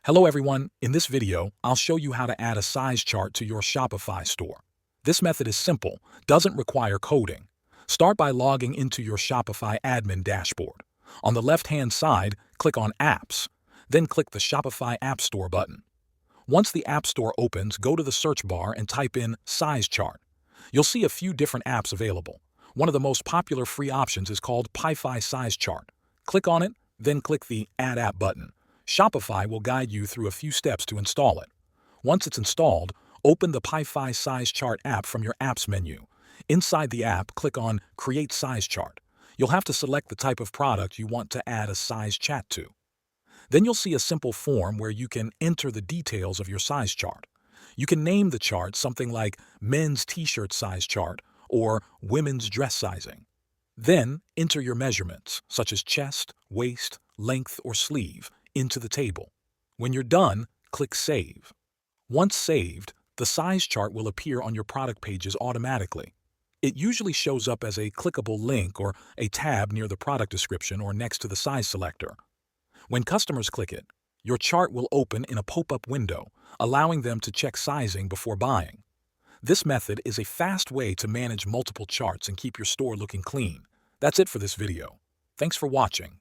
Hello everyone, in this video, I'll show you how to add a size chart to your Shopify store. This method is simple, doesn't require coding. Start by logging into your Shopify admin dashboard. On the left-hand side, click on Apps, then click the Shopify App Store button. Once the App Store opens, go to the search bar and type in Size Chart. You'll see a few different apps available. One of the most popular free options is called Shopify Size Chart. Click on it, then click the Add App button. Shopify will guide you through a few steps to install it. Once it's installed, open the Shopify Size Chart app from your Apps menu. Inside the app, click on Create Size Chart. You'll have to select the type of product you want to add a size chat to. Then you'll see a simple form where you can enter the details of your size chart. You can name the chart something like Men's T-shirt Size Chart or Women's Dress Sizing. Then enter your measurements, such as chest, waist, length, or sleeve, into the table. When you're done, click Save. Once saved, the size chart will appear on your product pages automatically. It usually shows up as a clickable link or a tab near the product description or next to the size selector. When customers click it, your chart will open in a pop-up window, allowing them to check sizing before buying. This method is a fast way to manage multiple charts and keep your store looking clean. That's it for this video. Thanks for watching.